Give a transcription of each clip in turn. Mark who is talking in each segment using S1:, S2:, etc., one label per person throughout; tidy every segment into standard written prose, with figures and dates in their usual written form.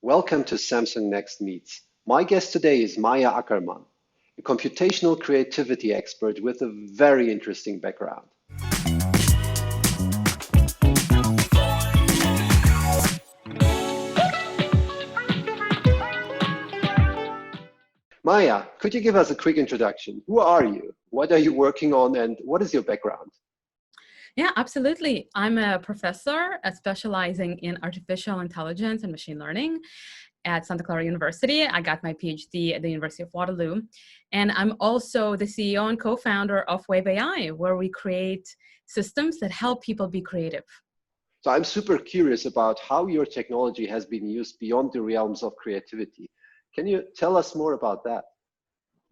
S1: Welcome to Samsung Next Meets. My guest today is Maya Ackerman, a computational creativity expert with a very interesting background. Maya, could you give us a quick introduction? Who are you? What are you working on, and what is your background?
S2: Yeah, absolutely. I'm a professor specializing in artificial intelligence and machine learning at Santa Clara University. I got my PhD at the University of Waterloo. And I'm also the CEO and co-founder of Wave.ai, where we create systems that help people be creative.
S1: So I'm super curious about how your technology has been used beyond the realms of creativity. Can you tell us more about that?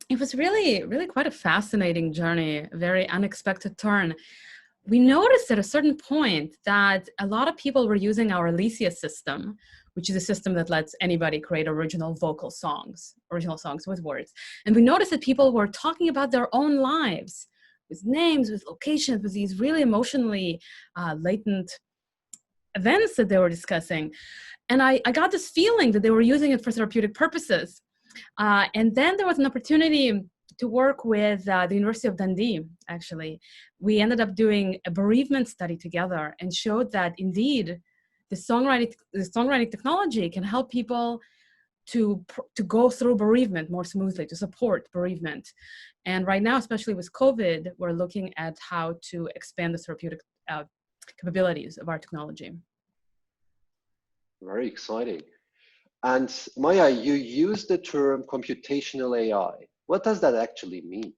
S2: It was really quite a fascinating journey, a very unexpected turn. We noticed at a certain point that a lot of people were using our Alicia system, which is a system that lets anybody create original songs with words. And we noticed that people were talking about their own lives with names, with locations, with these really emotionally latent events that they were discussing. And I got this feeling that they were using it for therapeutic purposes. And then there was an opportunity to work with the University of Dundee, actually. We ended up doing a bereavement study together and showed that indeed the songwriting technology can help people to go through bereavement more smoothly, to support bereavement. And right now, especially with COVID, we're looking at how to expand the therapeutic capabilities of our technology.
S1: Very exciting. And Maya, you use the term computational AI. What does that actually mean?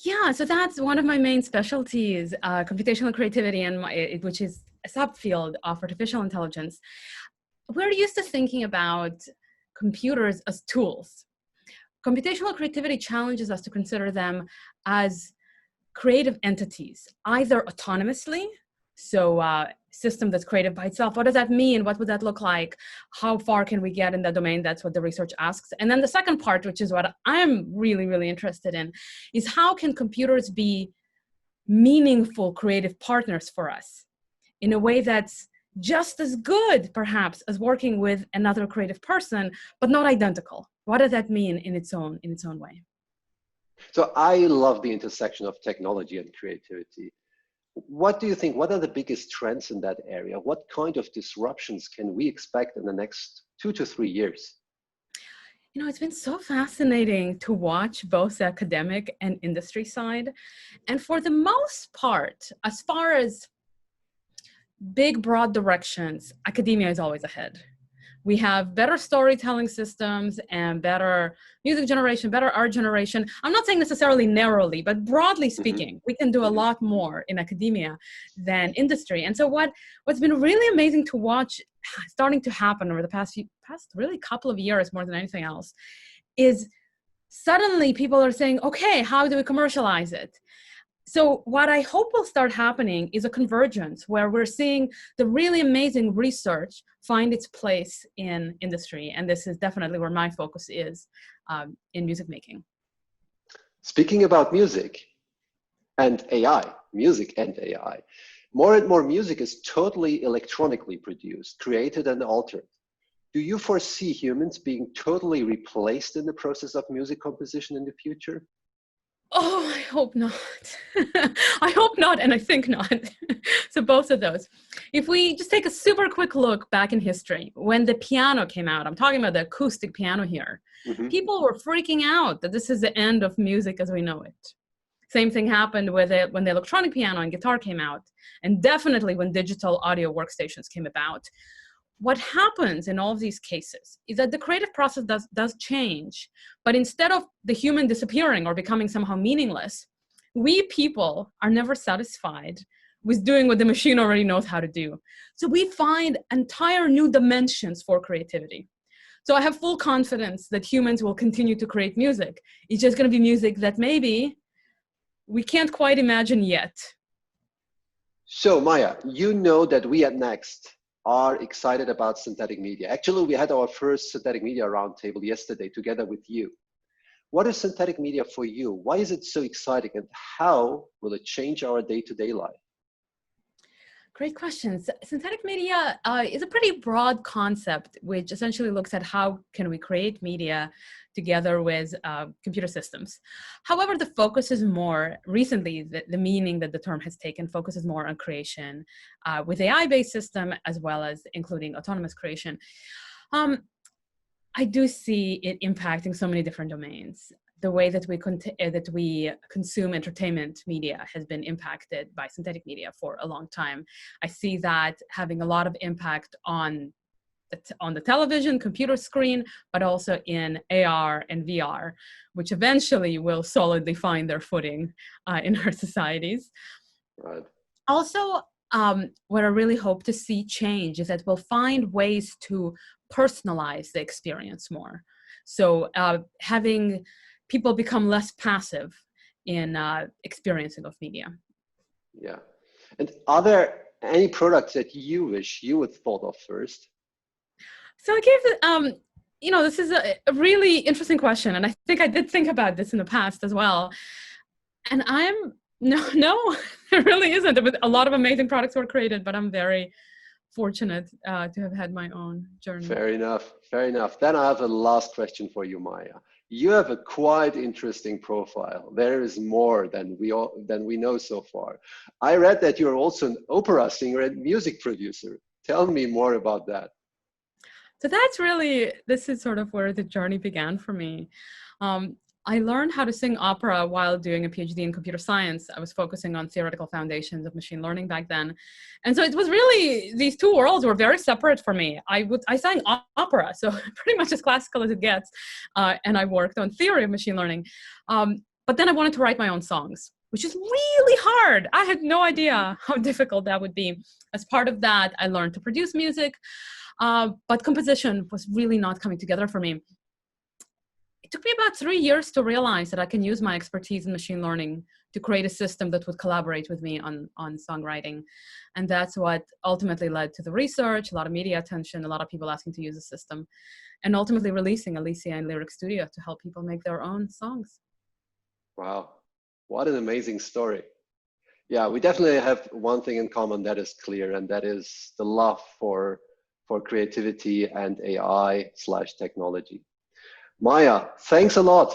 S2: Yeah, so that's one of my main specialties, computational creativity, which is a subfield of artificial intelligence. We're used to thinking about computers as tools. Computational creativity challenges us to consider them as creative entities, either autonomously, so system that's creative by itself. What does that mean? What would that look like? How far can we get in that domain? That's what the research asks. And then the second part, which is what I'm really interested in, is how can computers be meaningful creative partners for us in a way that's just as good, perhaps, as working with another creative person, but not identical. What does that mean in its own way?
S1: So I love the intersection of technology and creativity. What do you think? What are the biggest trends in that area? What kind of disruptions can we expect in the next 2 to 3 years?
S2: You know, it's been so fascinating to watch both the academic and industry side. And for the most part, as far as big, broad directions, academia is always ahead. We have better storytelling systems and better music generation, better art generation. I'm not saying necessarily narrowly, but broadly speaking, we can do a lot more in academia than industry. And so what's been really amazing to watch starting to happen over the past really couple of years more than anything else is suddenly people are saying, okay, how do we commercialize it? So what I hope will start happening is a convergence where we're seeing the really amazing research find its place in industry. And this is definitely where my focus is in music making.
S1: Speaking about music and AI, more and more music is totally electronically produced, created and altered. Do you foresee humans being totally replaced in the process of music composition in the future?
S2: Oh, I hope not. I hope not, and I think not. So both of those. If we just take a super quick look back in history, when the piano came out, I'm talking about the acoustic piano here, people were freaking out that this is the end of music as we know it. Same thing happened with it when the electronic piano and guitar came out, and definitely when digital audio workstations came about. What happens in all of these cases is that the creative process does change, but instead of the human disappearing or becoming somehow meaningless, we people are never satisfied with doing what the machine already knows how to do. So we find entire new dimensions for creativity. So I have full confidence that humans will continue to create music. It's just going to be music that maybe we can't quite imagine yet.
S1: So Maya, you know that we at Next are excited about synthetic media. Actually, we had our first synthetic media roundtable yesterday together with you. What is synthetic media for you? Why is it so exciting, and how will it change our day-to-day life?
S2: Great questions. Synthetic media is a pretty broad concept, which essentially looks at how can we create media together with computer systems. However, the focus is more, recently, the meaning that the term has taken focuses more on creation with AI-based system, as well as including autonomous creation. I do see it impacting so many different domains. The way that we consume entertainment media has been impacted by synthetic media for a long time. I see that having a lot of impact on the television, computer screen, but also in AR and VR, which eventually will solidly find their footing in our societies.
S1: Right.
S2: Also, what I really hope to see change is that we'll find ways to personalize the experience more. So having people become less passive in experiencing of media.
S1: Yeah. And are there any products that you wish you would thought of first?
S2: So I gave, this is a really interesting question. And I think I did think about this in the past as well. And no, there really isn't. A lot of amazing products were created, but I'm very fortunate to have had my own journey.
S1: Fair enough. Fair enough. Then I have a last question for you, Maya. You have a quite interesting profile. There is more than we know so far. I read that you're also an opera singer and music producer. Tell me more about that.
S2: So this is sort of where the journey began for me. I learned how to sing opera while doing a PhD in computer science. I was focusing on theoretical foundations of machine learning back then. And so it was really, these two worlds were very separate for me. I sang opera, so pretty much as classical as it gets. And I worked on theory of machine learning. But then I wanted to write my own songs, which is really hard. I had no idea how difficult that would be. As part of that, I learned to produce music, but composition was really not coming together for me. It took me about 3 years to realize that I can use my expertise in machine learning to create a system that would collaborate with me on songwriting. And that's what ultimately led to the research, a lot of media attention, a lot of people asking to use the system, and ultimately releasing Alicia and Lyric Studio to help people make their own songs.
S1: Wow, what an amazing story. Yeah, we definitely have one thing in common that is clear, and that is the love for creativity and AI/technology. Maya, thanks a lot